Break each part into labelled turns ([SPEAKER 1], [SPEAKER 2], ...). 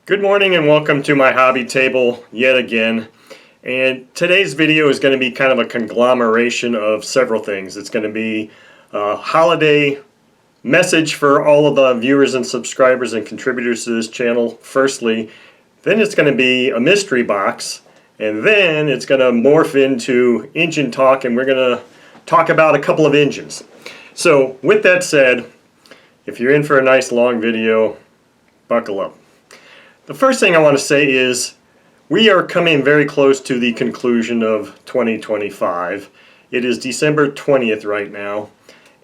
[SPEAKER 1] Good morning and welcome to my hobby table yet again. And today's video is going to be kind of a conglomeration of several things. It's going to be a holiday message for all of the viewers and subscribers and contributors to this channel, firstly. Then it's going to be a mystery box. And then it's going to morph into engine talk, and we're going to talk about a couple of engines. So with that said, if you're in for a nice long video, buckle up. The first thing I want to say is we are coming very close to the conclusion of 2025. It is December 20th right now,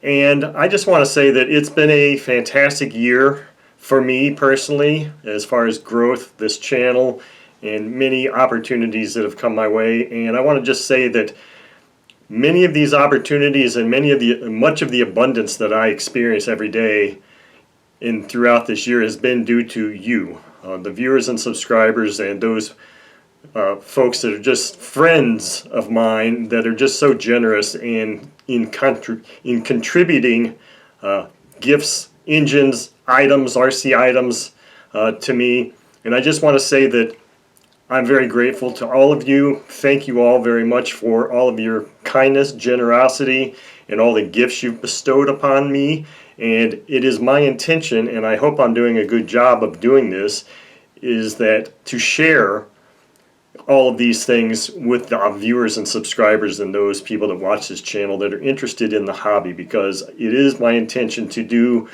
[SPEAKER 1] and I just want to say that it's been a fantastic year for me personally as far as growth, this channel, and many opportunities that have come my way. And I want to just say that many of these opportunities and much of the abundance that I experience every day and throughout this year has been due to you. The viewers and subscribers and those folks that are just friends of mine that are just so generous in contributing gifts, engines, items, RC items to me. And I just want to say that I'm very grateful to all of you. Thank you all very much for all of your kindness, generosity, and all the gifts you've bestowed upon me. And it is my intention, and I hope I'm doing a good job of doing this, is that to share all of these things with the viewers and subscribers and those people that watch this channel that are interested in the hobby, because it is my intention to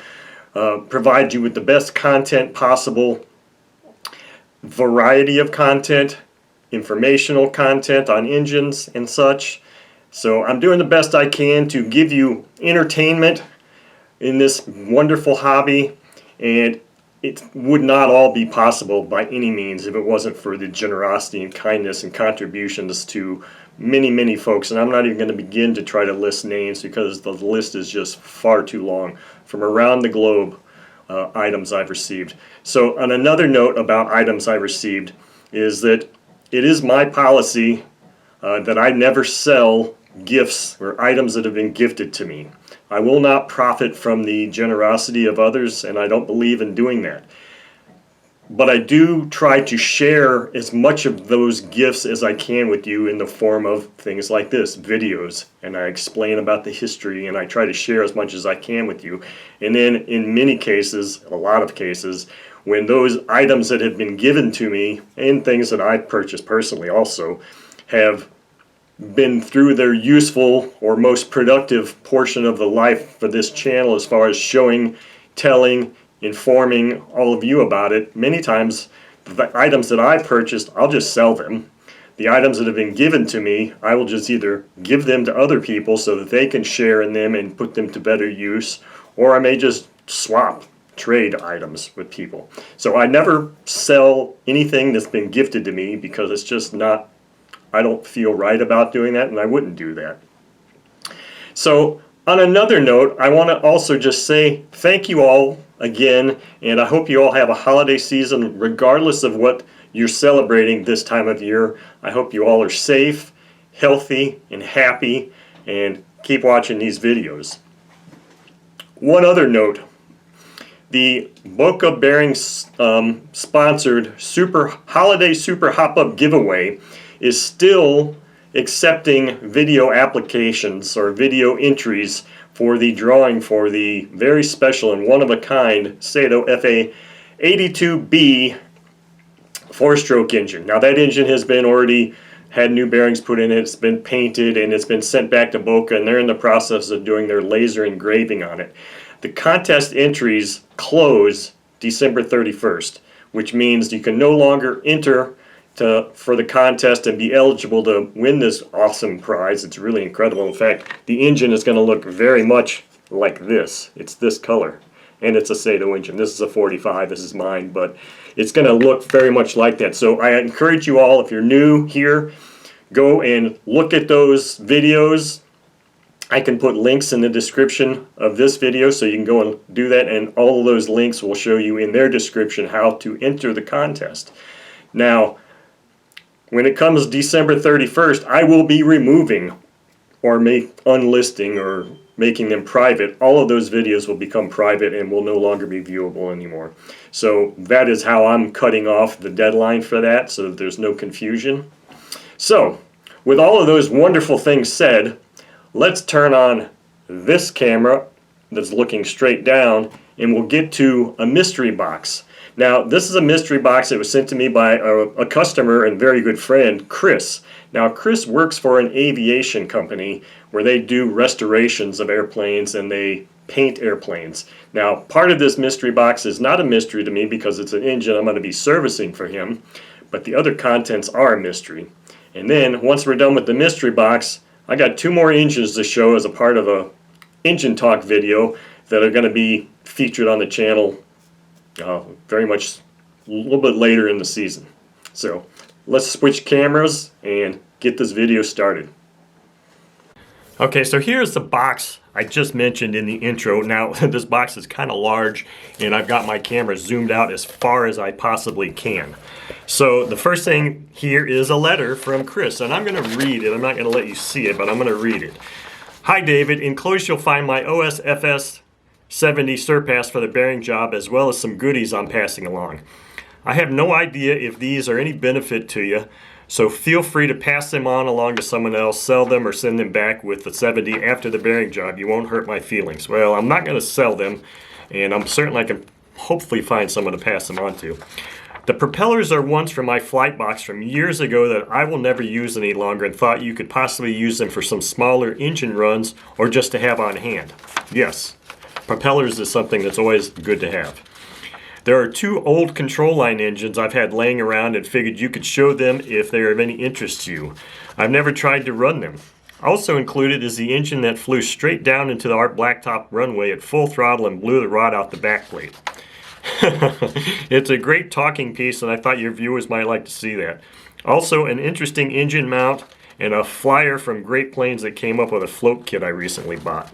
[SPEAKER 1] provide you with the best content possible, variety of content, informational content on engines and such. So I'm doing the best I can to give you entertainment in this wonderful hobby, and it would not all be possible by any means if it wasn't for the generosity and kindness and contributions to many folks. And I'm not even going to begin to try to list names because the list is just far too long from around the globe. Items I've received. So on another note about items I've received is that it is my policy that I never sell gifts or items that have been gifted to me. I will not profit from the generosity of others, and I don't believe in doing that. But I do try to share as much of those gifts as I can with you in the form of things like this, videos, and I explain about the history, and I try to share as much as I can with you. And then in many cases, a lot of cases, when those items that have been given to me, and things that I've purchased personally also, have been through their useful or most productive portion of the life for this channel as far as showing, telling, informing all of you about it. Many times the items that I purchased, I'll just sell them. The items that have been given to me, I will just either give them to other people so that they can share in them and put them to better use, or I may just trade items with people. So I never sell anything that's been gifted to me because it's just not, I don't feel right about doing that, and I wouldn't do that. So on another note, I want to also just say thank you all again, and I hope you all have a holiday season regardless of what you're celebrating this time of year. I hope you all are safe, healthy, and happy, and keep watching these videos. One other note, the Boca Bearings sponsored Holiday Super Hop-Up giveaway is still accepting video applications or video entries for the drawing for the very special and one-of-a-kind Sato FA82B four-stroke engine. Now that engine has been already had new bearings put in it, it's been painted, and it's been sent back to Boca, and they're in the process of doing their laser engraving on it. The contest entries close December 31st, which means you can no longer enter for the contest and be eligible to win this awesome prize. It's really incredible. In fact, the engine is going to look very much like this. It's this color, and it's a Sato engine. This is a 45, this is mine, but it's going to look very much like that. So I encourage you all, if you're new here, go and look at those videos. I can put links in the description of this video so you can go and do that, and all of those links will show you in their description how to enter the contest. Now, when it comes December 31st, I will be removing or unlisting or making them private, all of those videos will become private and will no longer be viewable anymore. So that is how I'm cutting off the deadline for that, so that there's no confusion. So, with all of those wonderful things said, let's turn on this camera that's looking straight down, and we'll get to a mystery box. Now, this is a mystery box that was sent to me by a customer and very good friend, Chris. Now, Chris works for an aviation company where they do restorations of airplanes and they paint airplanes. Now, part of this mystery box is not a mystery to me because it's an engine I'm going to be servicing for him, but the other contents are a mystery. And then, once we're done with the mystery box, I got 2 more engines to show as a part of a engine talk video that are going to be featured on the channel very much a little bit later in the season. So let's switch cameras and get this video started. Okay, so here's the box I just mentioned in the intro. Now, this box is kind of large, and I've got my camera zoomed out as far as I possibly can. So the first thing here is a letter from Chris, and I'm going to read it. I'm not going to let you see it, but I'm going to read it. Hi, David. Enclosed you'll find my OSFS 70 Surpass for the bearing job, as well as some goodies I'm passing along. I have no idea if these are any benefit to you, so feel free to pass them on along to someone else, sell them, or send them back with the 70 after the bearing job. You won't hurt my feelings. Well, I'm not going to sell them, and I'm certain I can hopefully find someone to pass them on to. The propellers are ones from my flight box from years ago that I will never use any longer, and thought you could possibly use them for some smaller engine runs or just to have on hand. Yes, propellers is something that's always good to have. There are 2 old control line engines I've had laying around and figured you could show them if they are of any interest to you. I've never tried to run them. Also included is the engine that flew straight down into the Art Blacktop runway at full throttle and blew the rod out the backplate. It's a great talking piece, and I thought your viewers might like to see that. Also, an interesting engine mount and a flyer from Great Plains that came up with a float kit I recently bought.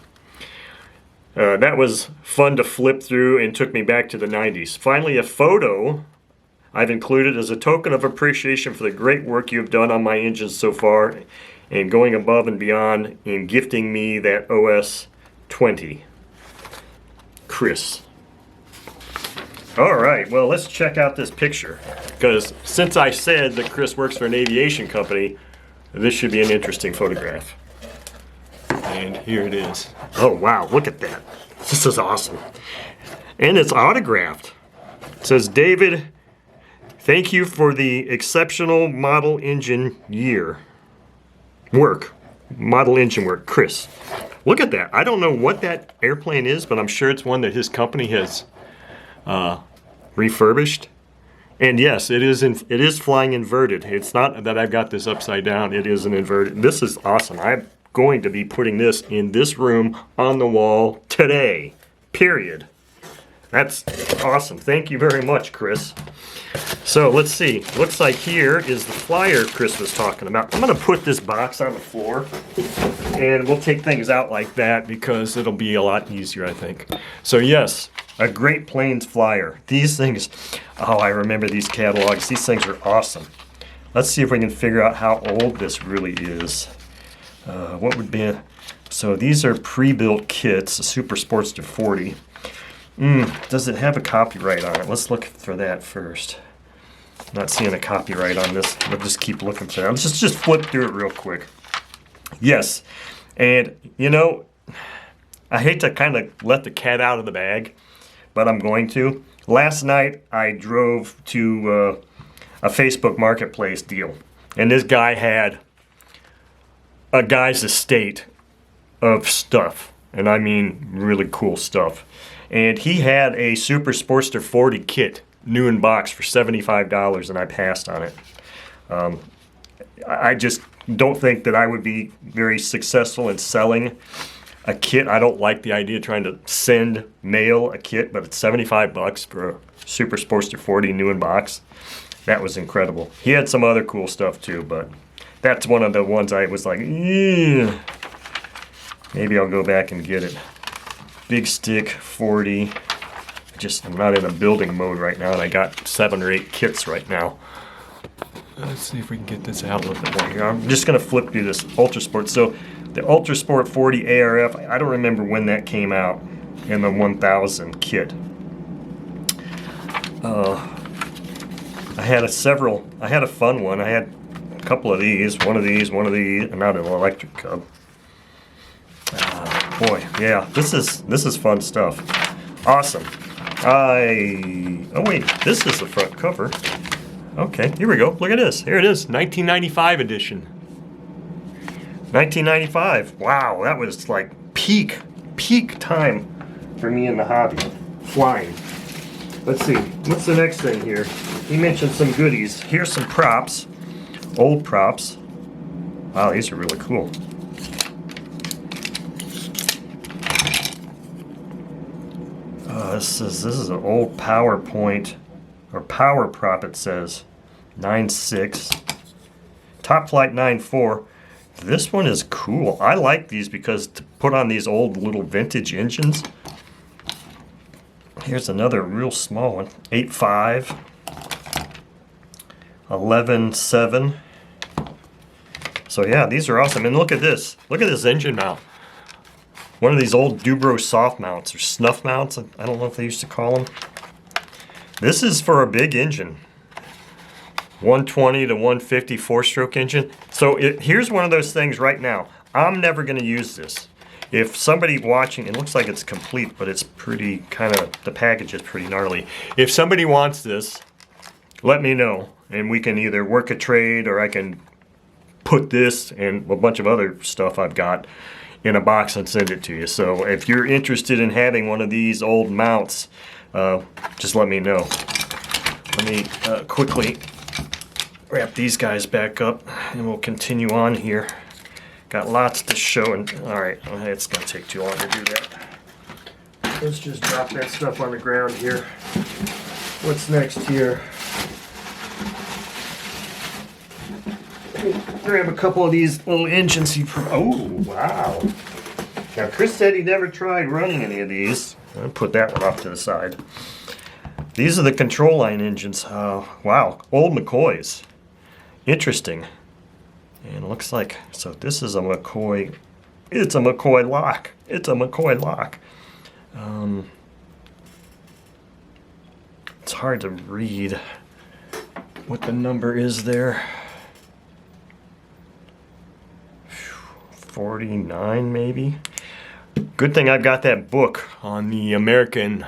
[SPEAKER 1] That was fun to flip through and took me back to the 90s. Finally, a photo I've included as a token of appreciation for the great work you've done on my engines so far and going above and beyond in gifting me that OS 20. Chris. All right, well, let's check out this picture, because since I said that Chris works for an aviation company, this should be an interesting photograph. And here it is. Oh, wow, look at that. This is awesome. And it's autographed. It says, David, thank you for the exceptional model engine model engine work, Chris. Look at that. I don't know what that airplane is, but I'm sure it's one that his company has refurbished. And yes, it is flying inverted. It's not that I've got this upside down. It is an inverted. This is awesome. I'm going to be putting this in this room on the wall today. Period. That's awesome. Thank you very much, Chris. So let's see. Looks like here is the flyer Chris was talking about. I'm going to put this box on the floor, and we'll take things out like that because it'll be a lot easier, I think. So yes, a Great Plains flyer. These things, oh, I remember these catalogs. These things are awesome. Let's see if we can figure out how old this really is. What would be so these are pre-built kits, a Super Sportster 40. Does it have a copyright on it? Let's look for that first. Not seeing a copyright on this. We'll just keep looking for it. Let's just flip through it real quick. Yes, and you know, I hate to kind of let the cat out of the bag, but I'm going to. Last night I drove to a Facebook Marketplace deal, and this guy had a guy's estate of stuff, and I mean really cool stuff. And he had a Super Sportster 40 kit, new in box, for $75, and I passed on it. I just don't think that I would be very successful in selling a kit. I don't like the idea of trying to mail a kit, but it's $75 for a Super Sportster 40 new in box. That was incredible. He had some other cool stuff too, but that's one of the ones I was like, maybe I'll go back and get it. Big Stick 40. I'm not in a building mode right now, and I got 7 or 8 kits right now. Let's see if we can get this out a little bit more here. I'm just going to flip through this Ultra Sport. So The Ultra Sport 40 ARF. I don't remember when that came out in the 1000 kit. I had a fun one. I had a couple of these, one of these, and not an electric cub. Boy, yeah, this is fun stuff. Awesome. Oh wait, this is the front cover. Okay, here we go. Look at this. Here it is, 1995 edition. 1995. Wow, that was like peak time for me in the hobby. Flying. Let's see, what's the next thing here? He mentioned some goodies. Here's some props, old props. Wow, these are really cool. This is an old PowerPoint, or power prop it says. 9.6. Top Flight 9.4. This one is cool. I like these because to put on these old little vintage engines. Here's another real small one. 8.5. 11.7. So yeah, these are awesome. And look at this. Look at this engine mount. One of these old Dubro soft mounts or snuff mounts. I don't know if they used to call them. This is for a big engine. 120 to 150 four-stroke engine. So here's one of those things right now. I'm never going to use this. If somebody watching, it looks like it's complete, but it's pretty kind of, the package is pretty gnarly. If somebody wants this, let me know. And we can either work a trade or I can put this and a bunch of other stuff I've got in a box and send it to you. So if you're interested in having one of these old mounts, just let me know. Let me quickly wrap these guys back up and we'll continue on here. Got lots to show, and all right, it's gonna take too long to do that. Let's just drop that stuff on the ground here. What's next here? Grab a couple of these little engines. Oh, wow. Now, Chris said he never tried running any of these. I'll put that one off to the side. These are the control line engines. Wow, old McCoys. Interesting. And it looks like, so this is a McCoy. It's a McCoy lock. It's a McCoy lock. It's hard to read what the number is there. 49 maybe. Good thing I've got that book on the American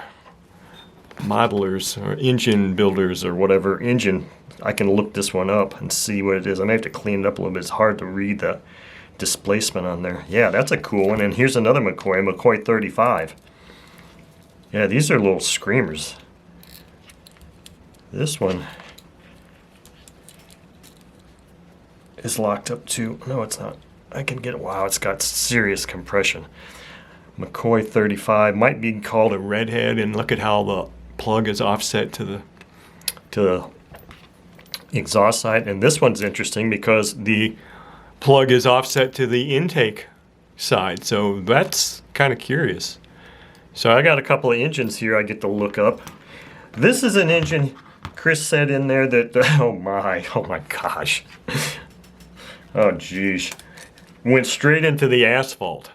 [SPEAKER 1] modelers or engine builders or whatever engine. I can look this one up and see what it is. I may have to clean it up a little bit. It's hard to read the displacement on there. Yeah, that's a cool one. And here's another McCoy, McCoy 35. Yeah, these are little screamers. This one is locked up to, no it's not. I can get it, wow, it's got serious compression. McCoy 35 might be called a redhead, and look at how the plug is offset to the exhaust side. And this one's interesting because the plug is offset to the intake side, so that's kind of curious. So I got a couple of engines here I get to look up. This is an engine Chris said in there that oh my gosh, oh geez, went straight into the asphalt.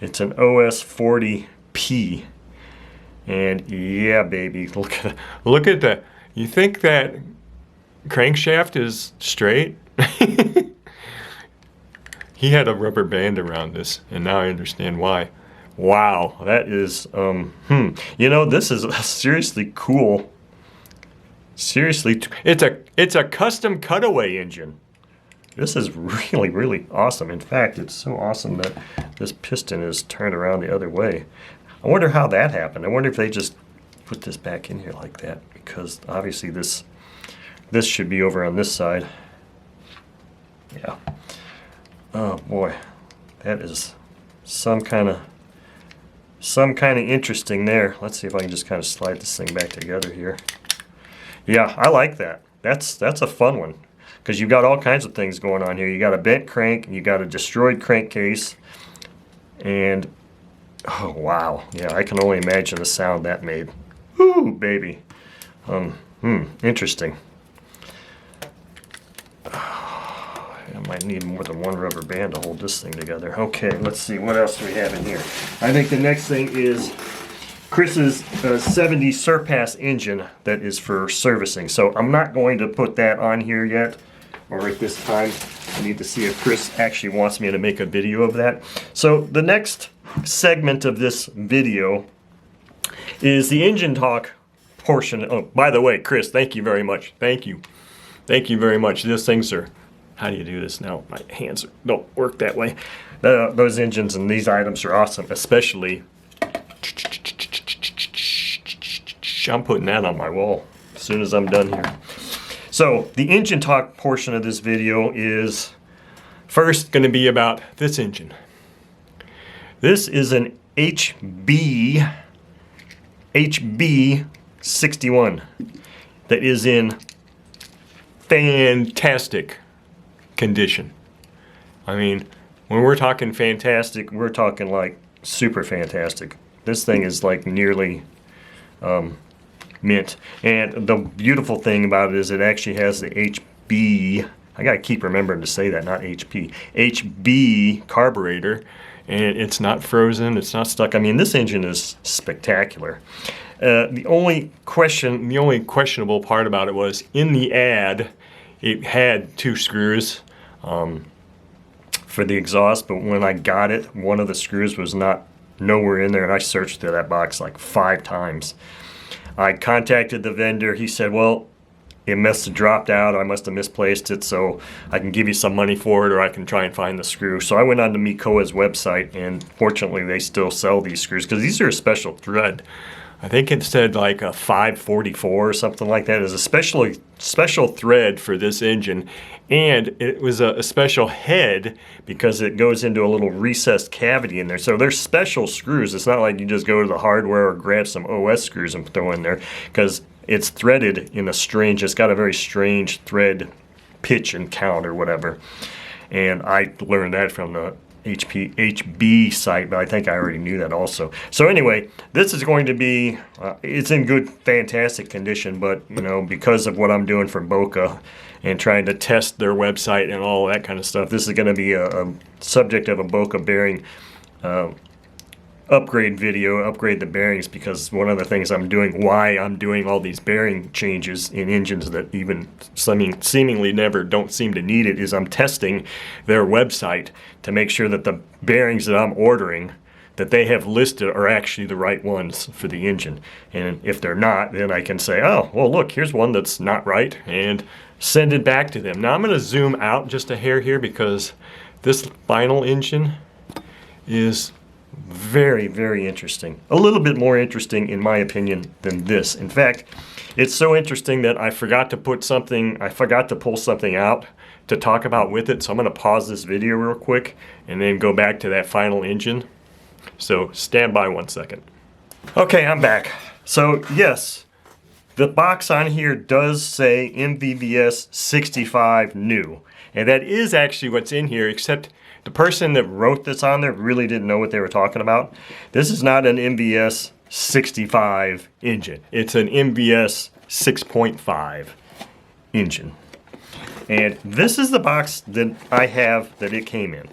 [SPEAKER 1] It's an OS 40P, and yeah baby, look at that. You think that crankshaft is straight? He had a rubber band around this, and now I understand why. Wow, that is, you know, this is seriously cool. Seriously, it's a custom cutaway engine. This is really, really awesome. In fact, it's so awesome that this piston is turned around the other way. I wonder how that happened. I wonder if they just put this back in here like that, because obviously this should be over on this side. Yeah. Oh boy, that is some kind of interesting there. Let's see if I can just kind of slide this thing back together here. Yeah, I like that. That's a fun one, because you've got all kinds of things going on here. You got a bent crank, you got a destroyed crankcase, and oh wow, yeah, I can only imagine the sound that made. Ooh, baby. Interesting. I'm Might need more than one rubber band to hold this thing together. Okay, let's see, what else do we have in here? I think the next thing is Chris's 70 Surpass engine that is for servicing. So I'm not going to put that on here yet, or at this time. I need to see if Chris actually wants me to make a video of that. So the next segment of this video is the engine talk portion. Oh, by the way, Chris, thank you very much. Thank you. Thank you very much. These things are, how do you do this now? My hands don't work that way. Those engines and these items are awesome, especially, I'm putting that on my wall as soon as I'm done here. So the engine talk portion of this video is first going to be about this engine. This is an HB 61 that is in fantastic condition. I mean, when we're talking fantastic, we're talking like super fantastic. This thing is like nearly mint. And the beautiful thing about it is it actually has the HB, I gotta keep remembering to say that, not HP, HB carburetor, and it's not frozen, it's not stuck. I mean, this engine is spectacular. The only questionable part about it was in the ad, it had 2 screws for the exhaust, but when I got it, one of the screws was nowhere in there, and I searched through that box like 5 times. I contacted the vendor. He said, well, it must have dropped out. I must have misplaced it, so I can give you some money for it, or I can try and find the screw. So I went on to Mikoa's website, and fortunately they still sell these screws because these are a special thread. I think it said like a 544 or something like that. It's a special thread for this engine, and it was a special head because it goes into a little recessed cavity in there. So they're special screws. It's not like you just go to the hardware or grab some OS screws and throw in there, because it's threaded in a strange, it's got a very strange thread pitch and count or whatever. And I learned that from the HB site, but I think I already knew that also. So anyway, this is going to be, it's in good, fantastic condition, but you know, because of what I'm doing for Boca and trying to test their website and all that kind of stuff, this is going to be a subject of a Boca bearing upgrade video, upgrade the bearings, because one of the things I'm doing, why I'm doing all these bearing changes in engines that even seemingly never don't seem to need it, is I'm testing their website to make sure that the bearings that I'm ordering that they have listed are actually the right ones for the engine. And if they're not, then I can say, oh, well look, here's one that's not right, and send it back to them. Now I'm going to zoom out just a hair here because this final engine is very, very interesting. A little bit more interesting, in my opinion, than this. In fact, it's so interesting that I forgot to pull something out to talk about with it. So I'm going to pause this video real quick and then go back to that final engine. So stand by 1 second. Okay, I'm back. So yes, the box on here does say MVVS 65 new. And that is actually what's in here, except the person that wrote this on there really didn't know what they were talking about. This is not an MVS 65 engine. It's an MVS 6.5 engine. And this is the box that I have that it came in.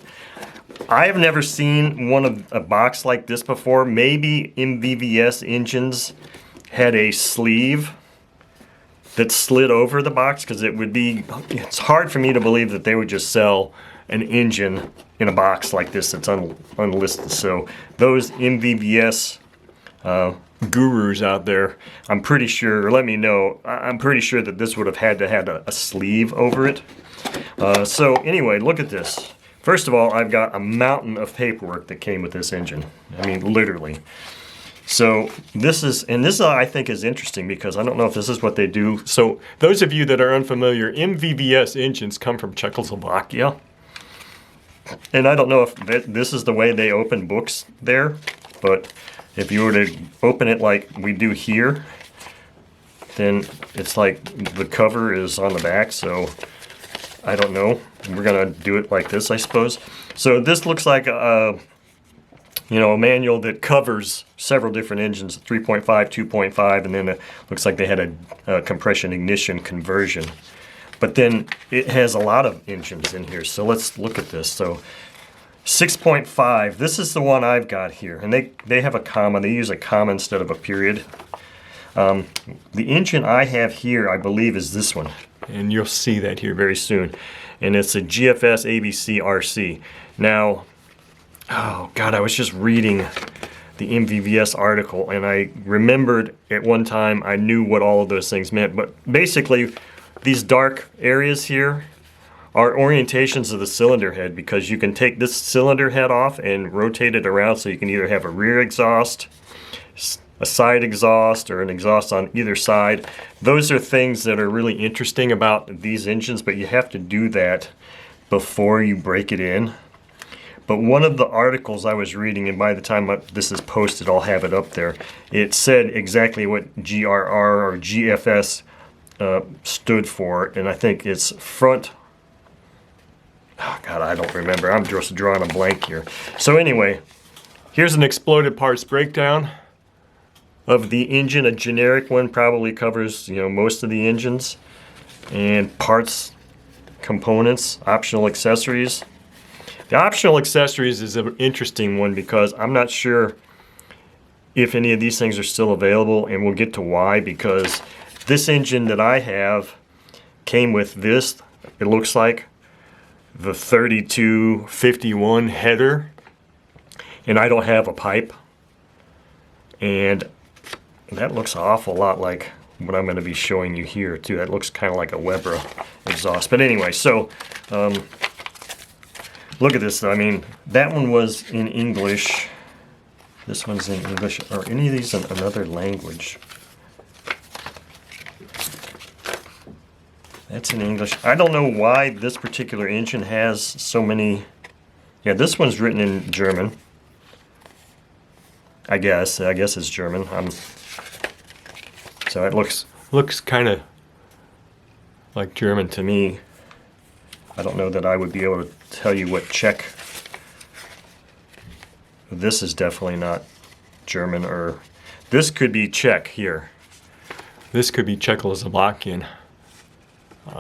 [SPEAKER 1] I have never seen a box like this before. Maybe MVVS engines had a sleeve that slid over the box, because it's hard for me to believe that they would just sell an engine in a box like this that's unlisted. So those MVVS gurus out there, I'm pretty sure, or let me know, I'm pretty sure that this would have had to have a sleeve over it. So anyway, look at this. First of all, I've got a mountain of paperwork that came with this engine. I mean, literally. So this I think is interesting, because I don't know if this is what they do. So those of you that are unfamiliar, MVVS engines come from Czechoslovakia. And I don't know if this is the way they open books there, but if you were to open it like we do here, then it's like the cover is on the back, so I don't know. We're gonna do it like this, I suppose. So this looks like a manual that covers several different engines, 3.5, 2.5, and then it looks like they had a compression ignition conversion. But then it has a lot of engines in here. So let's look at this. So 6.5, this is the one I've got here. And they have a comma. They use a comma instead of a period. The engine I have here, I believe, is this one. And you'll see that here very soon. And it's a GFS ABC RC. Now, oh God, I was just reading the MVVS article, and I remembered at one time I knew what all of those things meant. But basically, these dark areas here are orientations of the cylinder head, because you can take this cylinder head off and rotate it around, so you can either have a rear exhaust, a side exhaust, or an exhaust on either side. Those are things that are really interesting about these engines, but you have to do that before you break it in. But one of the articles I was reading, and by the time this is posted, I'll have it up there, it said exactly what GRR or GFS stood for, and I think it's front, oh God, I don't remember. I'm just drawing a blank here. So anyway, here's an exploded parts breakdown of the engine. A generic one probably covers, you know, most of the engines, and parts, components, optional accessories. The optional accessories is an interesting one, because I'm not sure if any of these things are still available, and we'll get to why. Because this engine that I have came with this, it looks like the 3251 header, and I don't have a pipe, and that looks an awful lot like what I'm going to be showing you here too. That looks kind of like a Weber exhaust. But anyway, so look at this. I mean, that one was in English. This one's in English. Are any of these in another language? That's in English. I don't know why this particular engine has so many. Yeah, this one's written in German. I guess it's German. So it looks kind of like German to me. I don't know that I would be able to tell you what Czech. This is definitely not German, or this could be Czech here. This could be Czechoslovakian.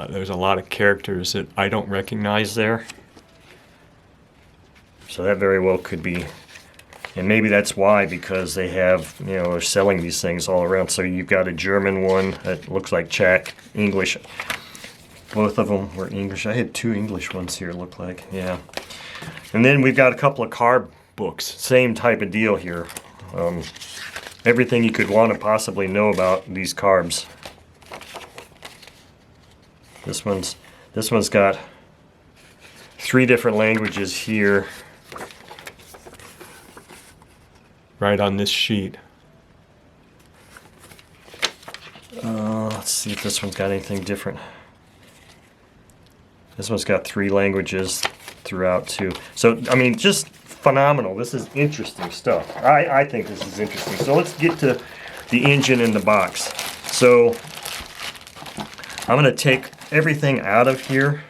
[SPEAKER 1] There's a lot of characters that I don't recognize there. So that very well could be. And maybe that's why, because they have, you know, they're selling these things all around. So you've got a German one that looks like Czech, English. Both of them were English. I had two English ones here, look like, yeah. And then we've got a couple of carb books. Same type of deal here. Everything you could want to possibly know about these carbs. This one's got 3 different languages here. Right on this sheet. Let's see if this one's got anything different. This one's got 3 languages throughout too. So, I mean, just phenomenal. This is interesting stuff. I think this is interesting. So let's get to the engine in the box. So I'm going to take everything out of here.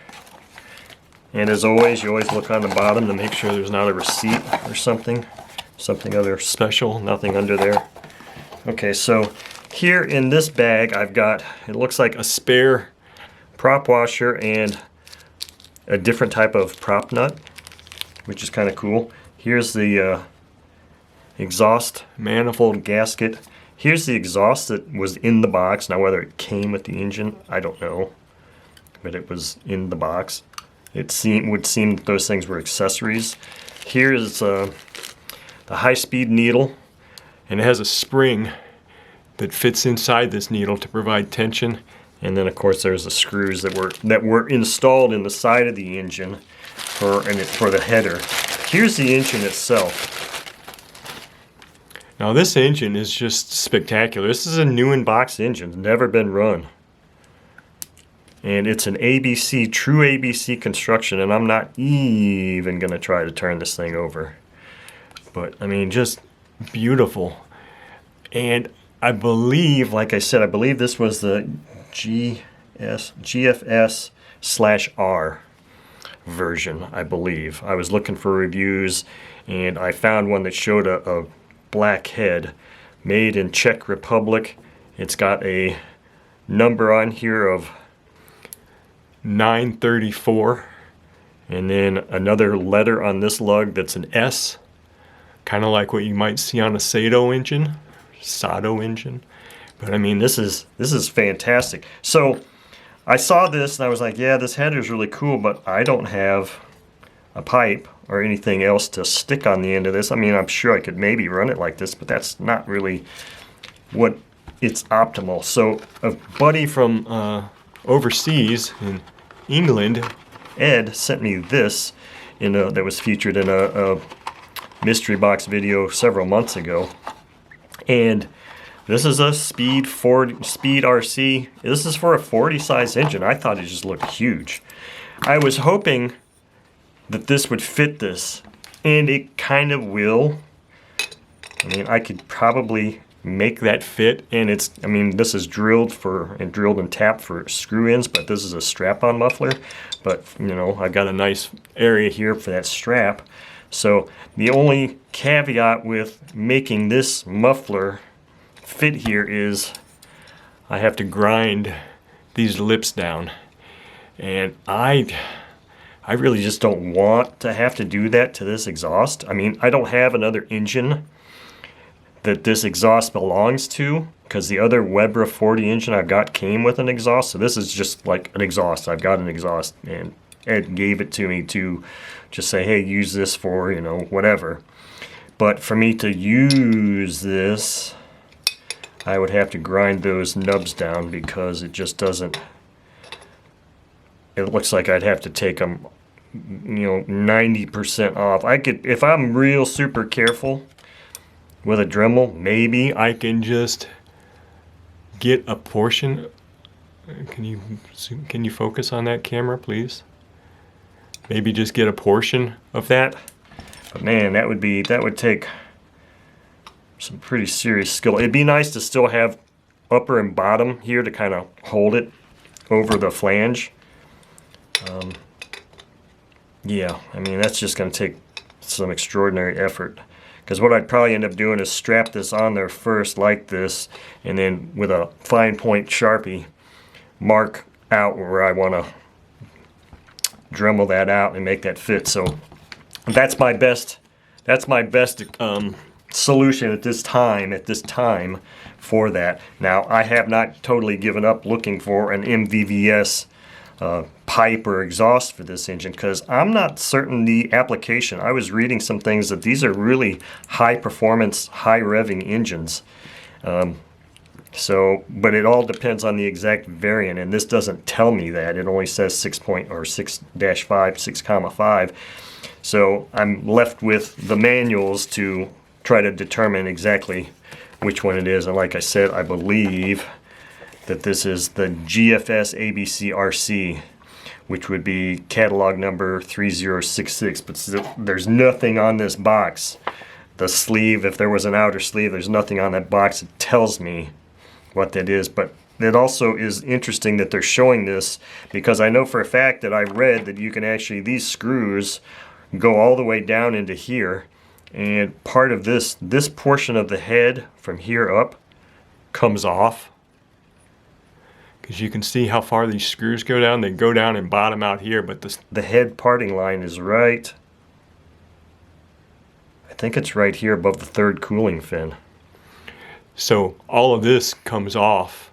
[SPEAKER 1] And as always, you always look on the bottom to make sure there's not a receipt or something. Something other special, nothing under there. Okay, so here in this bag I've got, it looks like a spare prop washer and a different type of prop nut, which is kind of cool. Here's the exhaust manifold gasket. Here's the exhaust that was in the box. Now whether it came with the engine, I don't know, but it was in the box. It would seem that those things were accessories. Here's the high-speed needle, and it has a spring that fits inside this needle to provide tension. And then of course there's the screws that were installed in the side of the engine for the header. Here's the engine itself. Now this engine is just spectacular. This is a new in-box engine, it's never been run. And it's an ABC, true ABC construction, and I'm not even gonna try to turn this thing over. But I mean, just beautiful. And I believe, like I said, I believe this was the GFS/R version, I believe. I was looking for reviews and I found one that showed a black head, made in Czech Republic. It's got a number on here of 934. And then another letter on this lug that's an S, kind of like what you might see on a Sado engine. But I mean, this is fantastic. So I saw this and I was like, yeah, this header is really cool, but I don't have a pipe or anything else to stick on the end of this. I mean, I'm sure I could maybe run it like this, but that's not really what it's optimal. So a buddy from overseas in England, Ed, sent me this that was featured in a mystery box video several months ago. And this is a Speed RC. This is for a 40 size engine. I thought it just looked huge. I was hoping that this would fit this, and it kind of will. I mean, I could probably make that fit, and I mean, this is drilled and tapped for screw ins, but this is a strap-on muffler. But you know, I've got a nice area here for that strap. So the only caveat with making this muffler fit here is I have to grind these lips down, and I really just don't want to have to do that to this exhaust. I mean, I don't have another engine that this exhaust belongs to, because the other Webra 40 engine I've got came with an exhaust. So this is just like an exhaust. I've got an exhaust, and Ed gave it to me to just say, hey, use this for, you know, whatever. But for me to use this, I would have to grind those nubs down, because it just doesn't, it looks like I'd have to take them, you know, 90% off. I could, if I'm real super careful with a Dremel, maybe I can just get a portion. Can you focus on that camera, please? Maybe just get a portion of that. But man, that would take some pretty serious skill. It'd be nice to still have upper and bottom here to kind of hold it over the flange. Yeah, I mean, that's just going to take some extraordinary effort. Because what I'd probably end up doing is strap this on there first like this, and then with a fine point Sharpie mark out where I want to Dremel that out and make that fit. So that's my best solution at this time for that. Now, I have not totally given up looking for an MVVS pipe or exhaust for this engine, because I'm not certain the application. I was reading some things that these are really high performance, high revving engines. But it all depends on the exact variant, and this doesn't tell me that. It only says 6.5, 6,5. So I'm left with the manuals to try to determine exactly which one it is. And like I said, I believe that this is the GFS ABC RC, which would be catalog number 3066. But there's nothing on this box. The sleeve, if there was an outer sleeve, there's nothing on that box that tells me what that is. But it also is interesting that they're showing this, because I know for a fact that I read that you can actually, these screws go all the way down into here, and part of this portion of the head from here up comes off, because you can see how far these screws go down. They go down and bottom out here, but the head parting line is right, I think it's right here above the third cooling fin. So all of this comes off,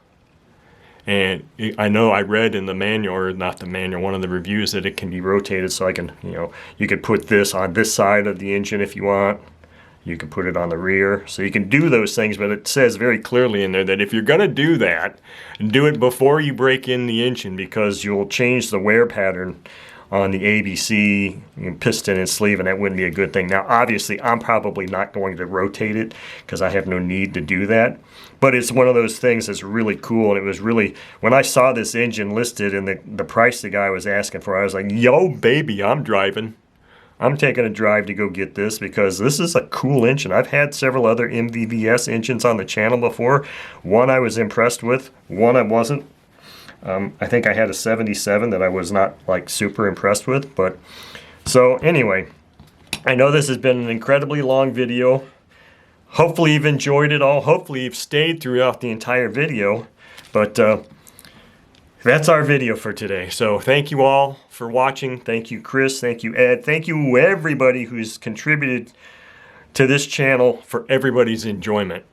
[SPEAKER 1] and I know I read in the manual, or not the manual, one of the reviews, that it can be rotated, so I can, you know, you could put this on this side of the engine if you want. You can put it on the rear, so you can do those things, but it says very clearly in there that if you're going to do that, do it before you break in the engine, because you'll change the wear pattern on the ABC piston and sleeve, and that wouldn't be a good thing. Now, obviously, I'm probably not going to rotate it, because I have no need to do that. But it's one of those things that's really cool, and it was really, when I saw this engine listed and the price the guy was asking for, I was like, yo, baby, I'm driving. I'm taking a drive to go get this, because this is a cool engine. I've had several other MVVS engines on the channel before. One I was impressed with, one I wasn't. I think I had a 77 that I was not like super impressed with. But so anyway, I know this has been an incredibly long video. Hopefully you've enjoyed it all. Hopefully you've stayed throughout the entire video. But that's our video for today. So thank you all for watching. Thank you, Chris. Thank you, Ed. Thank you, everybody who's contributed to this channel for everybody's enjoyment.